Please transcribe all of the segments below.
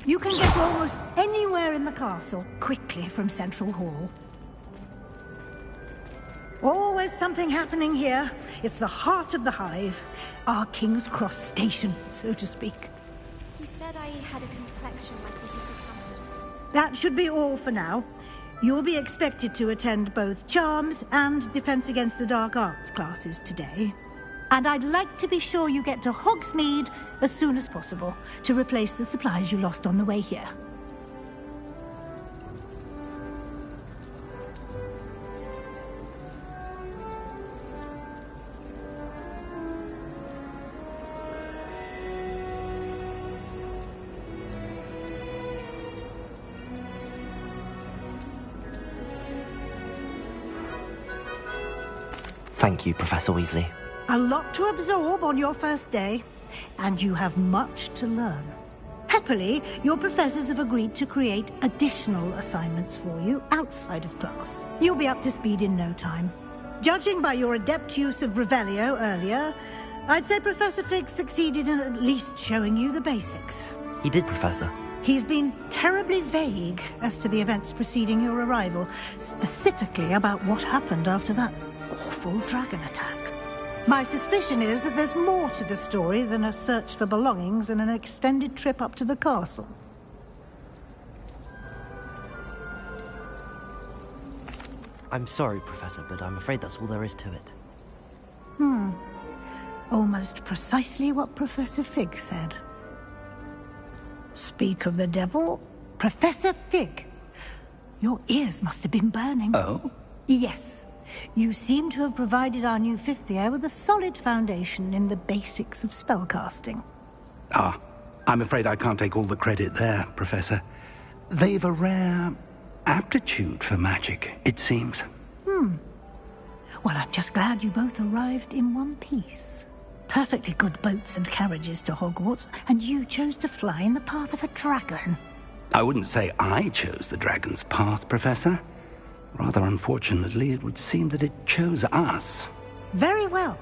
You can get almost anywhere in the castle quickly from Central Hall. Always something happening here. It's the heart of the Hive. Our King's Cross station, so to speak. He said I had a complexion like a heated trumpet. That should be all for now. You'll be expected to attend both Charms and Defense Against the Dark Arts classes today. And I'd like to be sure you get to Hogsmeade as soon as possible to replace the supplies you lost on the way here. Thank you, Professor Weasley. A lot to absorb on your first day, and you have much to learn. Happily, your professors have agreed to create additional assignments for you outside of class. You'll be up to speed in no time. Judging by your adept use of Revelio earlier, I'd say Professor Fig succeeded in at least showing you the basics. He did, Professor. He's been terribly vague as to the events preceding your arrival, specifically about what happened after that awful dragon attack. My suspicion is that there's more to the story than a search for belongings and an extended trip up to the castle. I'm sorry, Professor, but I'm afraid that's all there is to it. Almost precisely what Professor Fig said. Speak of the devil, Professor Fig. Your ears must have been burning. Oh? Yes. You seem to have provided our new fifth year with a solid foundation in the basics of spellcasting. Ah, I'm afraid I can't take all the credit there, Professor. They've a rare aptitude for magic, it seems. Well, I'm just glad you both arrived in one piece. Perfectly good boats and carriages to Hogwarts, and you chose to fly in the path of a dragon. I wouldn't say I chose the dragon's path, Professor. Rather unfortunately, it would seem that it chose us. Very well.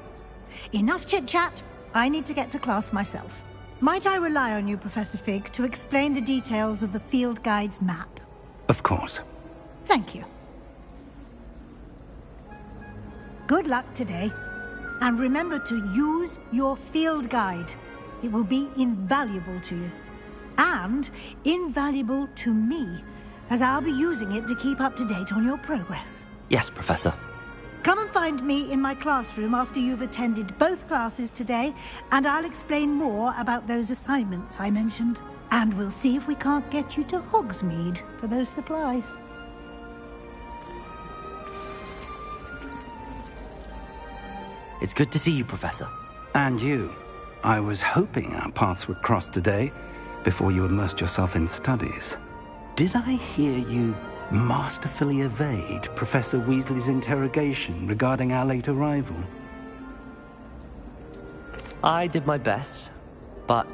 Enough chit-chat. I need to get to class myself. Might I rely on you, Professor Fig, to explain the details of the field guide's map? Of course. Thank you. Good luck today. And remember to use your field guide. It will be invaluable to you. And invaluable to me, as I'll be using it to keep up to date on your progress. Yes, Professor. Come and find me in my classroom after you've attended both classes today, and I'll explain more about those assignments I mentioned. And we'll see if we can't get you to Hogsmeade for those supplies. It's good to see you, Professor. And you. I was hoping our paths would cross today, before you immersed yourself in studies. Did I hear you masterfully evade Professor Weasley's interrogation regarding our late arrival? I did my best, but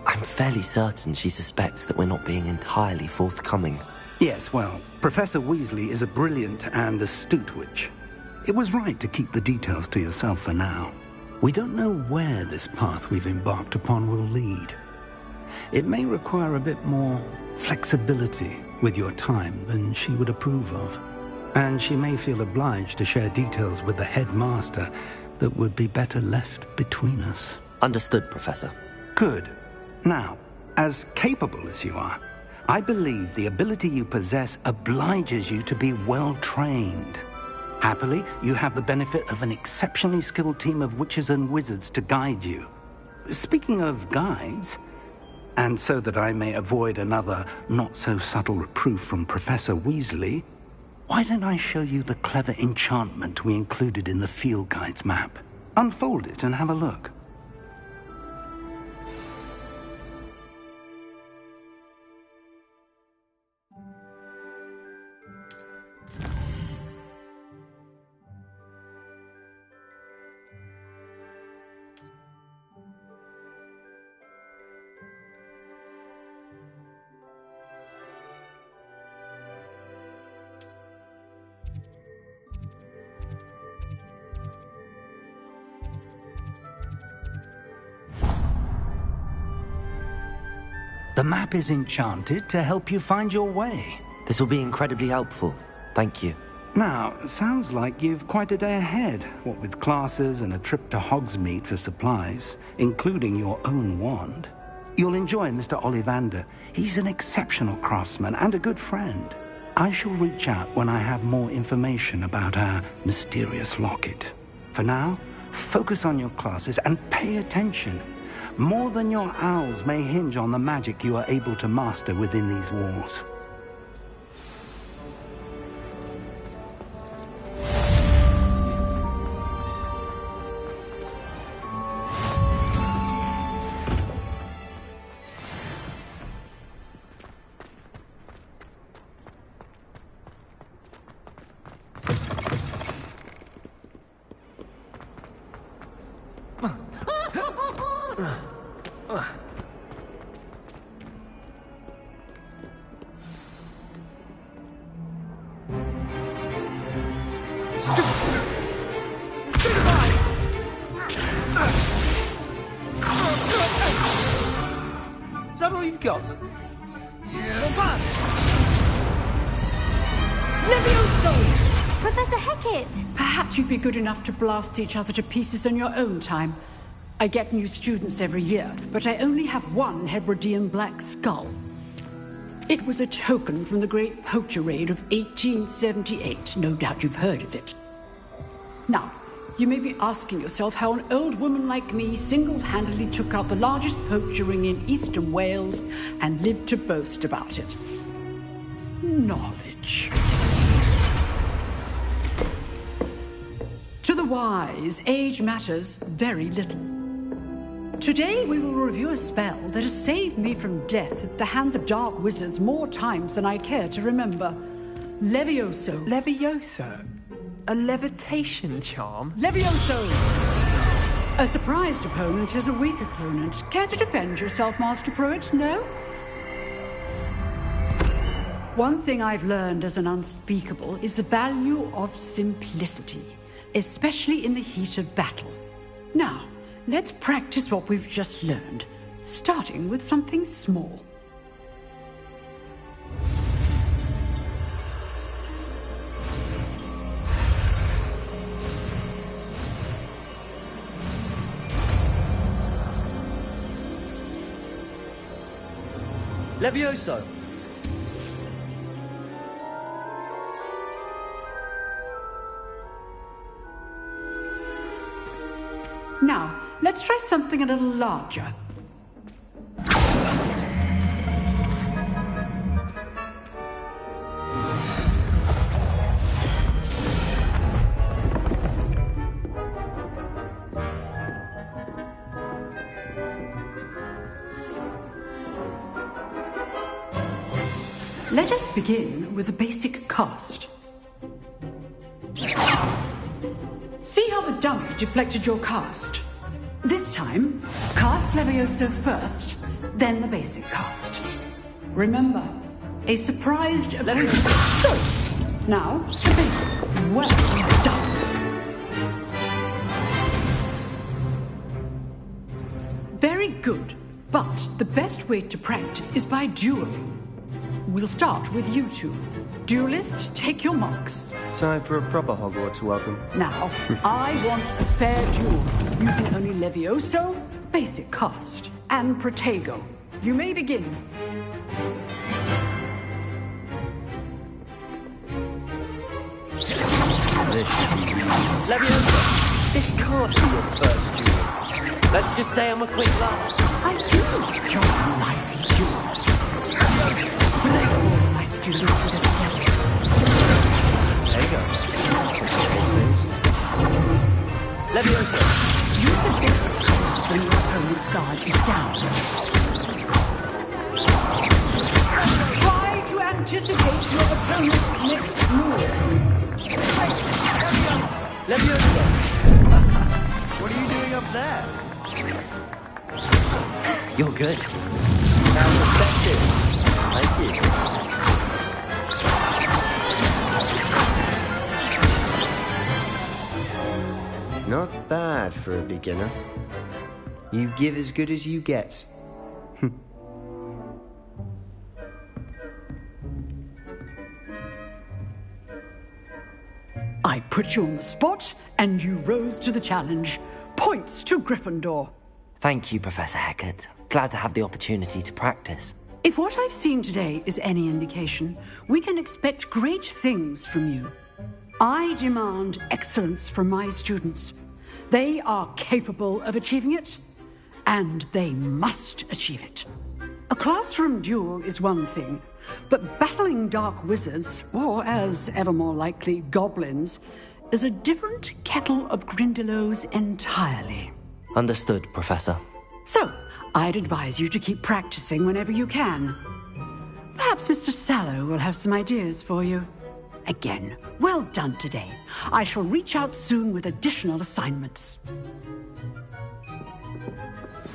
I'm fairly certain she suspects that we're not being entirely forthcoming. Yes, well, Professor Weasley is a brilliant and astute witch. It was right to keep the details to yourself for now. We don't know where this path we've embarked upon will lead. It may require a bit more flexibility with your time than she would approve of. And she may feel obliged to share details with the headmaster that would be better left between us. Understood, Professor. Good. Now, as capable as you are, I believe the ability you possess obliges you to be well trained. Happily, you have the benefit of an exceptionally skilled team of witches and wizards to guide you. Speaking of guides, and so that I may avoid another not-so-subtle reproof from Professor Weasley, why don't I show you the clever enchantment we included in the field guide's map? Unfold it and have a look. The map is enchanted to help you find your way. This will be incredibly helpful. Thank you. Now, sounds like you've quite a day ahead, what with classes and a trip to Hogsmeade for supplies, including your own wand. You'll enjoy Mr. Ollivander. He's an exceptional craftsman and a good friend. I shall reach out when I have more information about our mysterious locket. For now, focus on your classes and pay attention. More than your owls may hinge on the magic you are able to master within these walls. Is that all you've got? Levioso! Professor Hecat! Perhaps you'd be good enough to blast each other to pieces in your own time. I get new students every year, but I only have one Hebridean black skull. It was a token from the Great Poacher Raid of 1878. No doubt you've heard of it. Now, you may be asking yourself how an old woman like me single-handedly took out the largest poacher ring in eastern Wales and lived to boast about it. Knowledge. To the wise, age matters very little. Today we will review a spell that has saved me from death at the hands of dark wizards more times than I care to remember. Levioso. Levioso? A levitation charm? Levioso! A surprised opponent is a weak opponent. Care to defend yourself, Master Pruitt? No? One thing I've learned as an unspeakable is the value of simplicity, especially in the heat of battle. Now, let's practice what we've just learned, starting with something small. Levioso! Now, let's try something a little larger. Let us begin with the basic cast. See how the dummy deflected your cast? This time, cast Levioso first, then the basic cast. Remember, a surprised Levioso. Now, the basic. Well done. Very good, but the best way to practice is by dueling. We'll start with you two. Duelists, take your marks. Time for a proper Hogwarts welcome. Now, I want a fair duel, using only Levioso, basic cast, and Protego. You may begin. Levioso! This can't be your first duel. Let's just say I'm a quick laugh. I do enjoy lively duels. Protego, all my students for this game. Levioso! Use the basic cast when your opponent's guard is down. Try to anticipate your opponent's next move. Levioso! What are you doing up there? You're good. Now effective. Thank you. Not bad for a beginner. You give as good as you get. put you on the spot, and you rose to the challenge. Points to Gryffindor. Thank you, Professor Hecat. Glad to have the opportunity to practice. If what I've seen today is any indication, we can expect great things from you. I demand excellence from my students. They are capable of achieving it, and they must achieve it. A classroom duel is one thing, but battling dark wizards, or as ever more likely, goblins, is a different kettle of Grindylows entirely. Understood, Professor. So, I'd advise you to keep practicing whenever you can. Perhaps Mr. Sallow will have some ideas for you. Again, well done today. I shall reach out soon with additional assignments.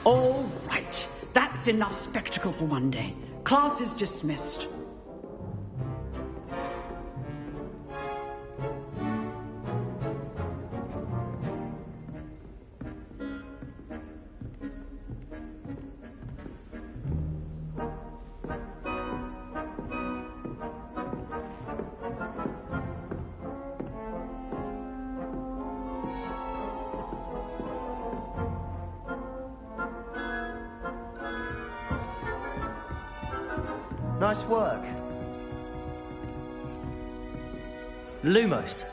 All right. That's enough spectacle for one day. Class is dismissed. Nice work. Lumos.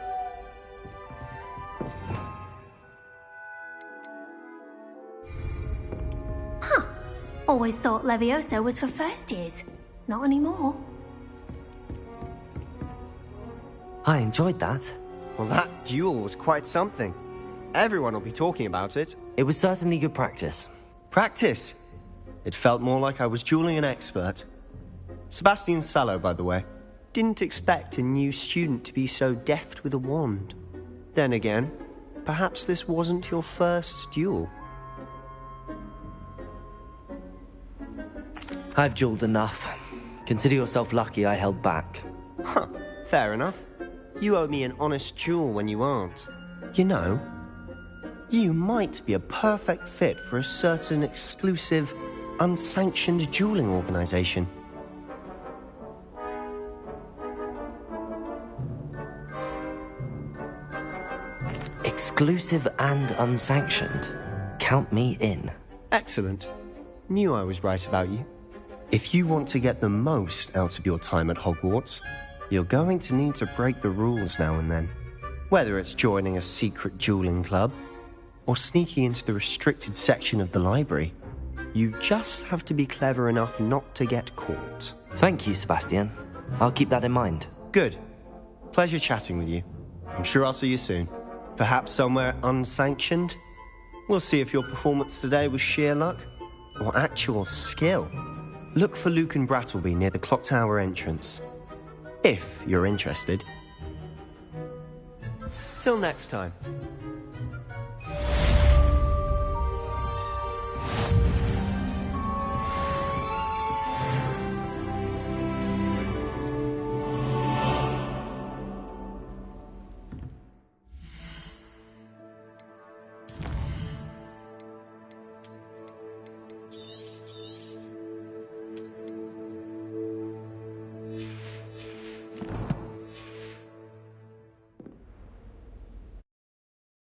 Always thought Levioso was for first years. Not anymore. I enjoyed that. Well, that duel was quite something. Everyone will be talking about it. It was certainly good practice. Practice? It felt more like I was dueling an expert. Sebastian Sallow, by the way. Didn't expect a new student to be so deft with a wand. Then again, perhaps this wasn't your first duel. I've dueled enough. Consider yourself lucky I held back. Huh, fair enough. You owe me an honest duel when you aren't. You know, you might be a perfect fit for a certain exclusive, unsanctioned dueling organization. Exclusive and unsanctioned. Count me in. Excellent. Knew I was right about you. If you want to get the most out of your time at Hogwarts, you're going to need to break the rules now and then. Whether it's joining a secret dueling club, or sneaking into the restricted section of the library, you just have to be clever enough not to get caught. Thank you, Sebastian. I'll keep that in mind. Good. Pleasure chatting with you. I'm sure I'll see you soon. Perhaps somewhere unsanctioned? We'll see if your performance today was sheer luck or actual skill. Look for Lucan Brattleby near the Clock Tower entrance, if you're interested. Till next time.